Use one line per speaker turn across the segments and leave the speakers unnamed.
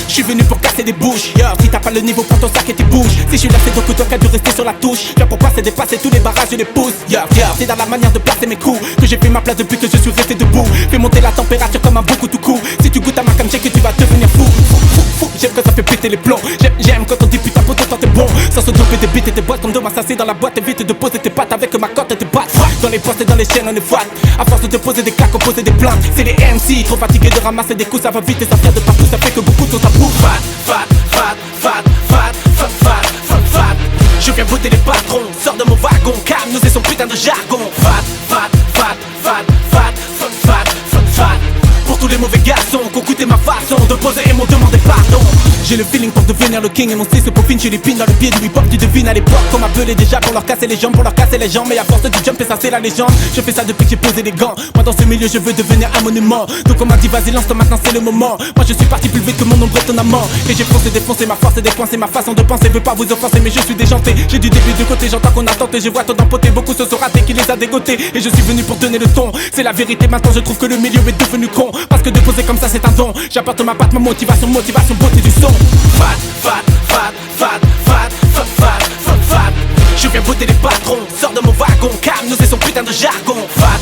Je suis venu pour casser des bouches, yeah. Si t'as pas le niveau, prends ton sac et tes bouches. Si je suis là, c'est donc toi qui as dû rester sur la touche. Viens pour passer, dépasser tous les barrages, je les pousse, yeah, yeah. C'est dans la manière de placer mes coups que j'ai fait ma place depuis que je suis resté debout. Fais monter la température comme un bon coup tout coup. Si tu goûtes à ma cam, que tu vas devenir fou. J'aime quand ça fait péter les plombs. J'aime quand on dit putain poteau toi t'es bon. Sans se doper des beats et tes boîtes comme de m'assasser dans la boîte. Évite de poser tes pattes avec ma cote et tes pattes. Dans les postes et dans les chaînes on est fat. À force de te poser des claques, on poser des plaintes. C'est les MC, trop fatigués de ramasser des coups. Ça va vite et ça vient de partout, ça fait que beaucoup sont à bout. Fat. Je viens botter les patrons, sors de mon wagon, calme-nous et son putain de jargon. Fat. Pour tous les mauvais garçons qui ont coûté ma façon de poser et m'ont demandé pardon. J'ai le feeling pour devenir le king et mon style se peaufine. J'ai les pins dans le pied du hip-hop, tu devines à l'époque qu'on m'appelait déjà pour leur casser les jambes, pour leur casser les jambes. Mais à force du jump et ça c'est la légende. Je fais ça depuis que j'ai posé les gants. Moi dans ce milieu je veux devenir un monument. Donc on m'a dit vas-y lance-toi maintenant c'est le moment. Moi je suis parti plus vite que mon ombre étonnamment. Et j'ai foncé défoncer ma force et défoncer ma façon de penser. Veux pas vous offenser mais je suis déjanté. J'ai du début de côté, j'entends qu'on a tenté. Je vois tant d'empoter, beaucoup se sont ratés qui les a dégotés. Et je suis venu pour donner le ton. C'est la vérité maintenant je trouve que le milieu est devenu con. Parce que de poser comme ça c'est un don. J'apporte ma patte, ma motivation, beauté du son. Fat. Je viens botter les patrons, sors de mon wagon, calme-nous et son putain de jargon. Fat.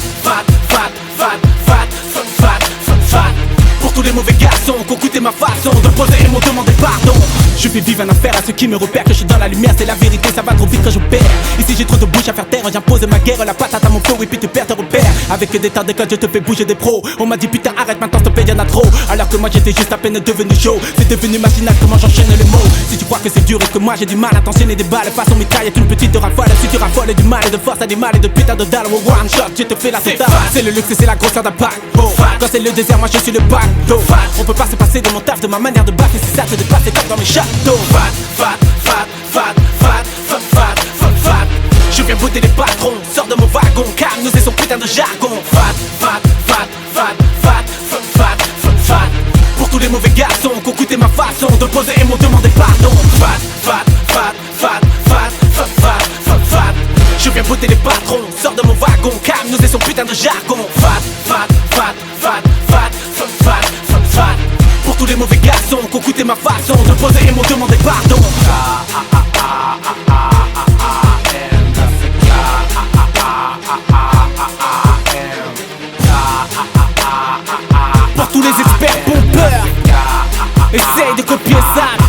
Pour tous les mauvais garçons qui ont coûté ma façon de poser et m'ont demandé pardon. Je fais vivre un affaire à ceux qui me repèrent que je suis dans la lumière, c'est la vérité, ça va trop vite quand je perds. Ici j'ai trop de bouche à faire taire, j'impose ma guerre, la patate à mon flow et puis tu perds tes repères. Avec des tas de codes je te fais bouger des pros. On m'a dit putain arrête maintenant stop y'en a trop. Alors que moi j'étais juste à peine devenu chaud. C'est devenu machinal comment j'enchaîne les mots. Si tu crois que c'est dur et que moi j'ai du mal à t'enchaîner des balles, façon mitraille est une petite rafale. Si tu raffoles du mal et de force à des mal et de putain de dalle, oh, one shot je te fais la totale. C'est le luxe et c'est la grosseur d'un pack. Quand c'est le désert moi je suis le bac d'eau. On peut pas se passer de mon taf, de ma manière de battre. Et si ça te dépasse c'est comme dans mes châteaux. Fat. Je viens botter les patrons, sors de mon wagon, calme-nous et son putain de jargon. Fat. Pour tous les mauvais garçons qui ont coûté ma façon de poser et m'ont demandé pardon. Fat. Je viens botter les patrons, sors de mon wagon, calme-nous et son putain de jargon. Fat. Pour tous les mauvais garçons qui ont coûté ma façon de poser et m'ont demandé pardon. Pour tous les experts pompeurs, essaye de copier ça.